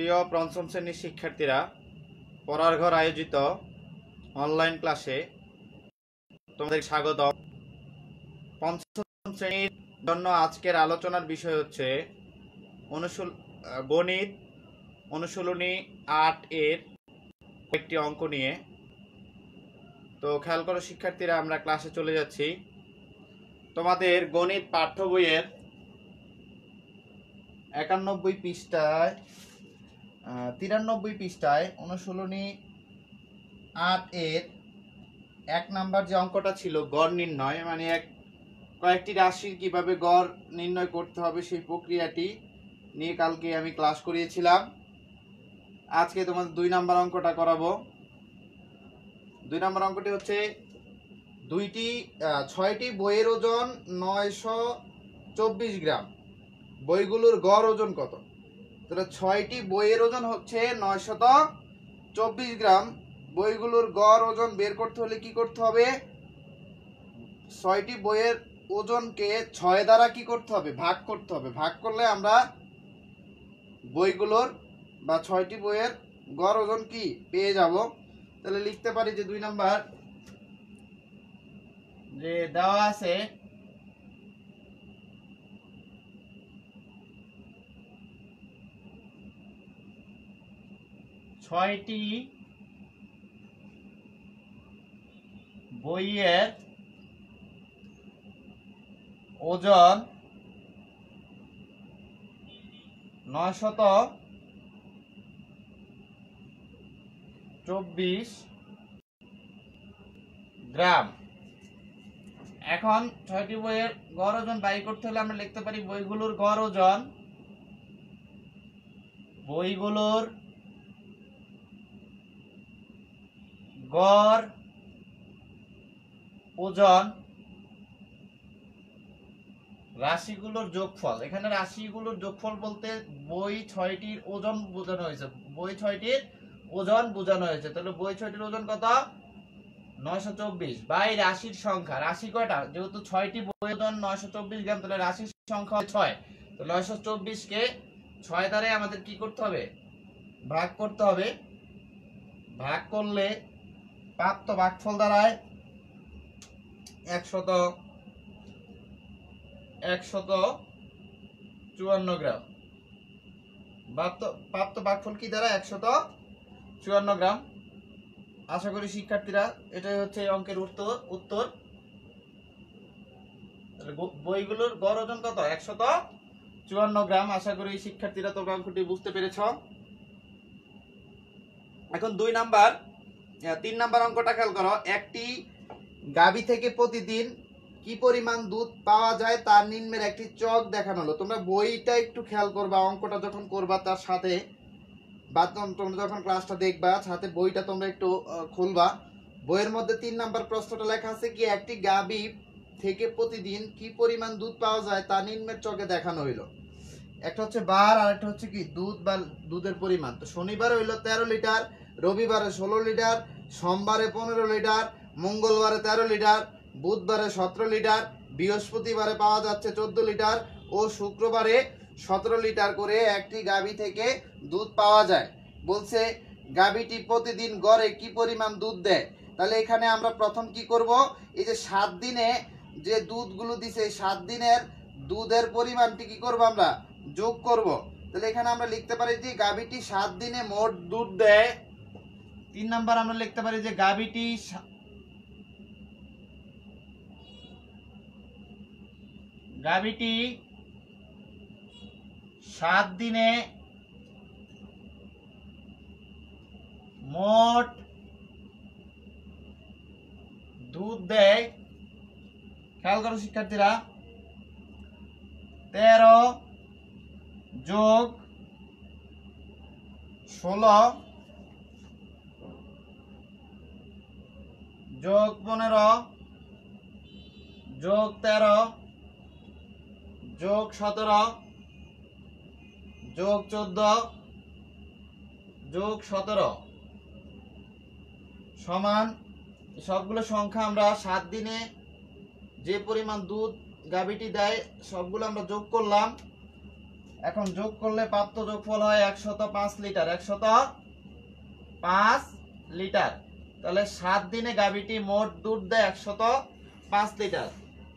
প্রিয় পঞ্চম শ্রেণীর শিক্ষার্থীরা, পড়ার ঘর আয়োজিত অনলাইন ক্লাসে তোমাদের স্বাগতম। পঞ্চম শ্রেণীর জন্য আজকের আলোচনার বিষয় হচ্ছে গণিত অনুশীলনী ৮ এর একটি অঙ্ক নিয়ে। তো খেয়াল করো শিক্ষার্থীরা, আমরা ক্লাসে চলে যাচ্ছি। তোমাদের গণিত পাঠ্য বইয়ের ৯১ পৃষ্ঠায় ৯৩ পৃষ্ঠায় অনুশীলনী ৮ এর ১ নাম্বার যে অঙ্কটা ছিল গড় নির্ণয়, মানে কয়েকটি রাশির কিভাবে গড় নির্ণয় করতে হবে সেই প্রক্রিয়াটি নিয়ে কালকে আমি ক্লাস করিয়েছিলাম। আজকে তোমাদের ২ নাম্বার অঙ্কটা করাবো। ২ নাম্বার অঙ্কটি হচ্ছে ৬টি বইয়ের ওজন ৯২৪ গ্রাম। বইগুলোর গড় ওজন কত? তাহলে ৬টি বইয়ের ওজন হচ্ছে ৯২৪ গ্রাম। বইগুলোর গড় ওজন বের করতে হলে কি করতে হবে? ৬টি বইয়ের ওজনকে ৬ দ্বারা কি করতে হবে? ভাগ করতে হবে। ভাগ করলে আমরা বইগুলোর বা ৬টি বইয়ের গড় ওজন কি পেয়ে যাব। তাহলে লিখতে পারি যে ২ নাম্বার যে দেওয়া আছে ছয়টি বইয়ের ওজন ৯২৪ গ্রাম। এখন ৬টি বইয়ের গড় ওজন বাই করতে হলে আমরা লিখতে পারি বইগুলোর গড় ওজন, বইগুলোর গড় ওজন রাশিগুলোর যোগফল। এখানে রাশিগুলোর যোগফল বলতে বই ৬টির ওজন বোঝানো হয়েছে। বই ৬টির ওজন বোঝানো হয়েছে। তাহলে বই ৬টির ওজন কত? ৯২৪ বাই রাশির সংখ্যা। রাশি কয়টা? যেহেতু ৬টি বই ওজন ৯২৪ গ্রাম, তাহলে রাশির সংখ্যা ৬। তো ৯২৪ কে ৬ দ্বারা আমাদের কি করতে হবে? ভাগ করতে হবে। ভাগ করলে প্রাপ্ত ভাগফল দাঁড়ায় ১৫৪ গ্রাম। প্রাপ্ত ভাগফল কি দাঁড়ায়? ১৫৪ গ্রাম। আশা করি শিক্ষার্থীরা এটাই হচ্ছে এই অঙ্কের উত্তর। বইগুলোর গড় ওজন কত? ১৫৪ গ্রাম। আশা করি শিক্ষার্থীরা তোমরা অঙ্কটি বুঝতে পেরেছ। এখন ৩ নাম্বার অঙ্কটা খেয়াল করো। একটি গাভী থেকে প্রতিদিন কি পরিমাণ দুধ পাওয়া যায় তার নিম্নের একটি চক দেখানো হলো। তোমরা বইটা একটু খেয়াল করবা, অঙ্কটা যখন করবা তার সাথে বা তোমরা যখন ক্লাসটা দেখবা সাথে বইটা তোমরা একটু খুলবা। বইয়ের মধ্যে ৩ নাম্বার প্রশ্নটা লেখা আছে কি, একটি গাভী থেকে প্রতিদিন কি পরিমাণ দুধ পাওয়া যায় তা নিম্নের চকে দেখানো হইলো। একটা হচ্ছে বার আর একটা হচ্ছে কি দুধ বা দুধের পরিমাণ। তো শনিবার হইলো ১৩ লিটার, রবিবারে ১৬ লিটার, সোমবারে ১৫ লিটার, মঙ্গলবারে ১৩ লিটার, বুধবারে ১৭ লিটার, বৃহস্পতিবারে পাওয়া যাচ্ছে ১৪ লিটার ও শুক্রবারে ১৭ লিটার করে একটি গাভী থেকে দুধ পাওয়া যায়। বলছে গাভীটি প্রতিদিন গড়ে কি পরিমাণ দুধ দেয়। তাহলে এখানে আমরা প্রথম কি করব, এই যে ৭ দিনে যে দুধগুলো দিছে ৭ দিনের দুধের পরিমাণটি কি করব, আমরা যোগ করব। তাহলে এখানে আমরা লিখতে পারি যে গাভীটি ৭ দিনে মোট দুধ দেয়। ৩ নাম্বার আমরা লিখতে পারি যে গাভীটি ৭ দিনে মোট দুধ দেয়। খেয়াল করো শিক্ষার্থীরা, ১৩ যোগ ১৬ যোগ ১৫ যোগ ১৩ যোগ ১৭ যোগ ১৪ যোগ ১৭ সমান সবগুলো সংখ্যা আমরা ৭ দিনে যে পরিমাণ দুধ গাভীটি দেয় সবগুলো আমরা যোগ করলাম। এখন যোগ করলে প্রাপ্ত যোগফল হয় 105 লিটার। 105 লিটার। তাহলে 7 দিনে গাভীটি মোট দুধ দেয় 105 লিটার।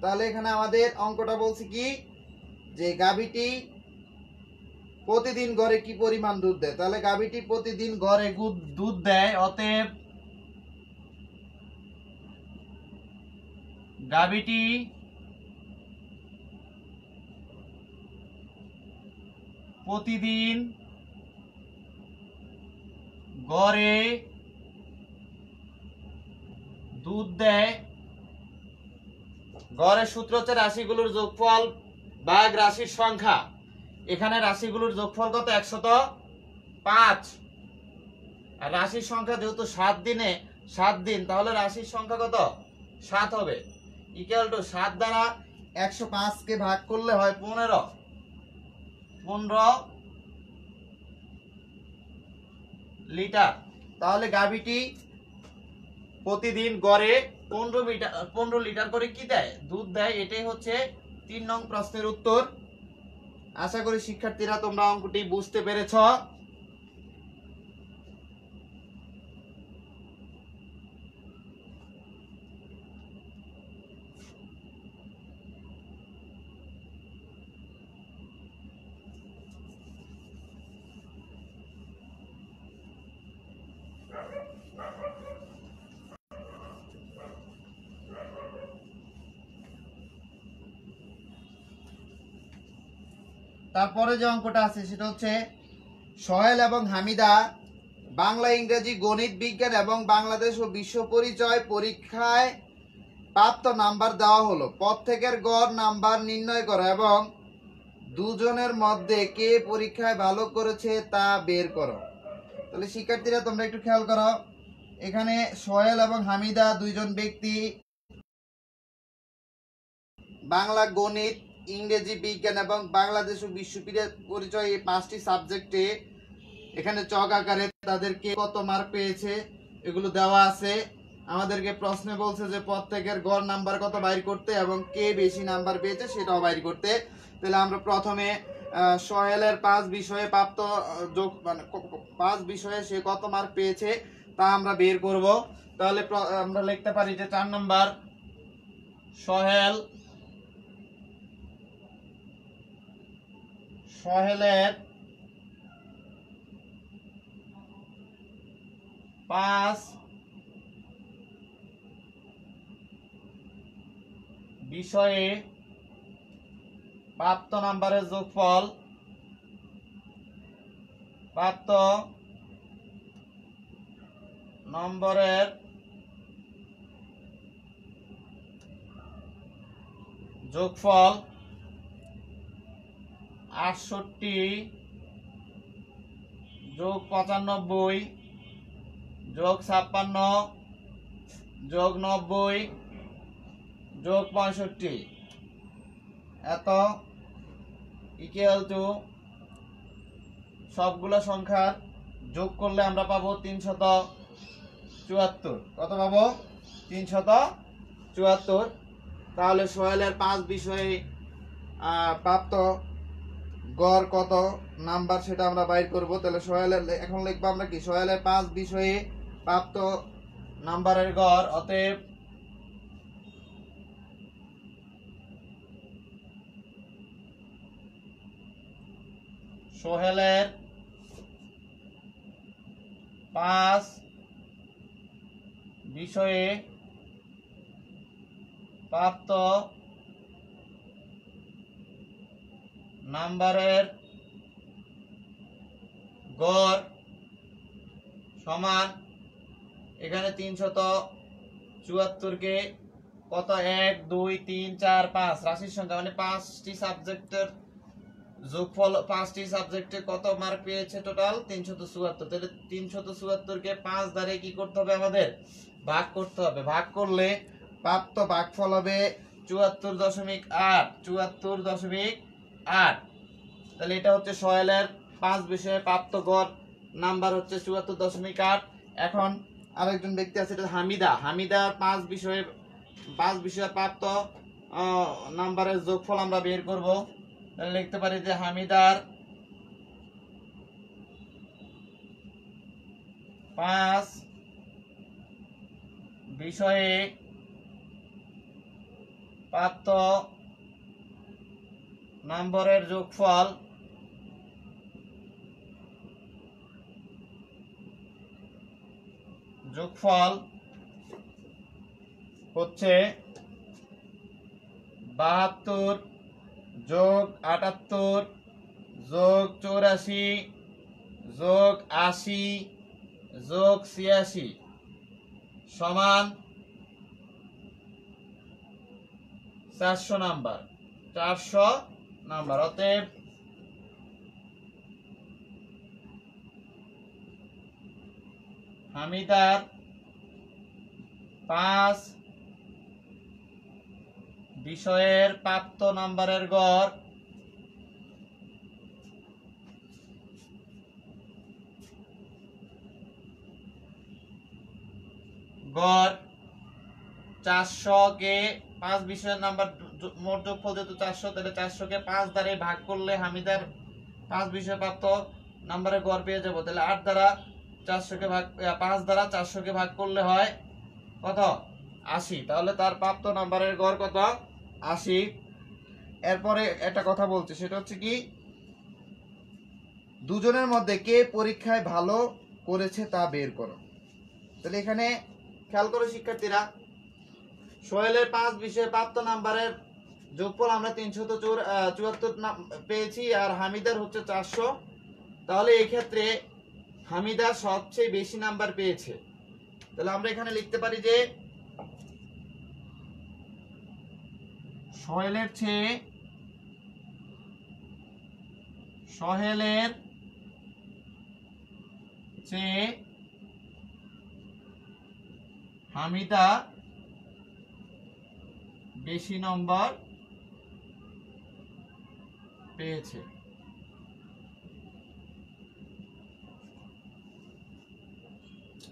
তাহলে এখানে আমাদের অঙ্কটা বলছি কি, যে গাভীটি প্রতিদিন গড়ে কি পরিমাণ দুধ দেয়। তাহলে গাভীটি প্রতিদিন গড়ে দুধ দেয়, অতএব গাভীটি প্রতিদিন গড়ে দুধ দেয়। গড়ের সূত্র হচ্ছে রাশিগুলোর যোগফল ভাগ রাশির সংখ্যা। এখানে রাশিগুলোর যোগফল কত? 105। আর রাশির সংখ্যা যেহেতু 7 দিনে 7 দিন, তাহলে রাশির সংখ্যা কত? 7 হবে। ইকুয়াল টু 7 দ্বারা 105 কে ভাগ করলে হয় 15 লিটার। তাহলে গাভীটি প্রতিদিন গড়ে 15 লিটার করে কি দেয়? দুধ দেয়। এটাই হচ্ছে 3 নং প্রশ্নের উত্তর। আশা করি শিক্ষার্থীরা তোমরা অঙ্কটি বুঝতে পেরেছ। তারপরে যে অঙ্কটা আছে সেটা হচ্ছে সোহেল এবং হামিদা বাংলা, ইংরেজি, গণিত, বিজ্ঞান এবং বাংলাদেশ ও বিশ্ব পরিচয় পরীক্ষায় প্রাপ্ত নাম্বার দেওয়া হলো। প্রত্যেকের গড় নাম্বার নির্ণয় করো এবং দুজনের মধ্যে কে পরীক্ষায় ভালো করেছে তা বের করো। তাহলে শিক্ষার্থীরা তোমরা একটু খেয়াল করো, এখানে সোহেল এবং হামিদা দুইজন ব্যক্তি বাংলা, গণিত, ইংরেজি, বিজ্ঞান এবং বাংলাদেশ ও বিশ্ব পরিচয় এই 5টি সাবজেক্টে এখানে চক আকারে তাদেরকে কত মার্ক পেয়েছে এগুলো দেওয়া আছে। আমাদেরকে প্রশ্নে বলছে যে প্রত্যেকের গড় নাম্বার কত বাইর করতে এবং কে বেশি নাম্বার পেয়েছে সেটাও বাইর করতে। তাহলে আমরা প্রথমে সোহেলের 5 বিষয়ে প্রাপ্ত যোগ, মানে 5 বিষয়ে সে কত মার্ক পেয়েছে তা আমরা বের করব। তাহলে আমরা লিখতে পারি যে 4 নাম্বার সোহেলের 5 বিষয়ে প্রাপ্ত নাম্বারের যোগফল, প্রাপ্ত নম্বরের যোগফল 68 যোগ 95 যোগ 56 যোগ 90 যোগ 65 এত ইকুয়াল টু সবগুলো সংখ্যার যোগ করলে আমরা পাবো 374। কত পাবো? 374। তাহলে সোহেলের 5 বিষয়ে প্রাপ্ত গড় কত নাম্বার সেটা আমরা বাইর করব। তাহলে সোহেলের এখন লিখবো আমরা কি, সোহেলের 5 বিষয়ে প্রাপ্ত নাম্বারের গড়, অতএব সোহেলের 5 বিষয়ে প্রাপ্ত নাম্বারের গড় সমান, এখানে 374 কে কত 1 2 3 4 5 রাশির সংখ্যা, মানে 5টি সাবজেক্টের যোগফল, 5টি সাবজেক্টে কত মার্ক পেয়েছে টোটাল 374। তাহলে 374 কে 5 দ্বারা কি করতে হবে? আমাদের ভাগ করতে হবে। ভাগ করলে প্রাপ্ত ভাগফল হবে 74.8। 74.8। তাহলে এটা হচ্ছে সোহেলের 5 বিষয়ে প্রাপ্ত গড় নাম্বার হচ্ছে 74.8। এখন আরেকজন ব্যক্তি আছে, এটা হামিদা। হামিদার 5 বিষয়ে প্রাপ্ত নাম্বারের যোগফল আমরা বের করব। তাহলে লিখতে পারি যে হামিদার 5 বিষয়ে প্রাপ্ত নম্বরের যোগফল হচ্ছে 72 যোগ 78 যোগ 84 যোগ 80 যোগ 86 সমান 400 নাম্বার। অতএব হামিদার 5 বিষয়ের প্রাপ্ত নাম্বারের গড় 400 কে 5 বিষয়ের নাম্বার মোট যোগফল যেহেতু 400, তাহলে 400 কে 5 দ্বারা ভাগ করলে হামিদার 5 বিষয়ে প্রাপ্ত নাম্বারের গড় পেয়ে যাব। তাহলে 8 দ্বারা 400 কে ভাগ 5 দ্বারা 400 কে ভাগ করলে হয় কত? 80। তাহলে তার প্রাপ্ত নাম্বারের গড় কত? 80। এরপরে একটা কথা বলছে, সেটা হচ্ছে কি, দুজনের মধ্যে কে পরীক্ষায় ভালো করেছে তা বের করো। তাহলে এখানে খেয়াল করো শিক্ষার্থীরা, সোহেলের 5 বিষয়ে প্রাপ্ত নাম্বারের যোগফল আমরা 374 পেয়েছি, আর হামিদার হচ্ছে 400। তাহলে এই ক্ষেত্রে হামিদা সবচেয়ে বেশি নাম্বার পেয়েছে। তাহলে আমরা এখানে লিখতে পারি যে সোহেলের চেয়ে হামিদা বেশি নম্বর পেয়েছে।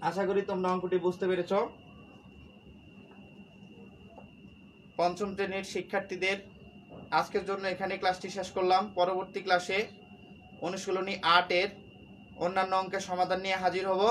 আশা করি তোমরা অঙ্কটি বুঝতে পেরেছো। পঞ্চম শ্রেণীর শিক্ষার্থীদের আজকের জন্য এখানে ক্লাসটি শেষ করলাম। পরবর্তী ক্লাসে অনুশীলনী 8 এর অন্যান্য অঙ্কের সমাধান নিয়ে হাজির হব।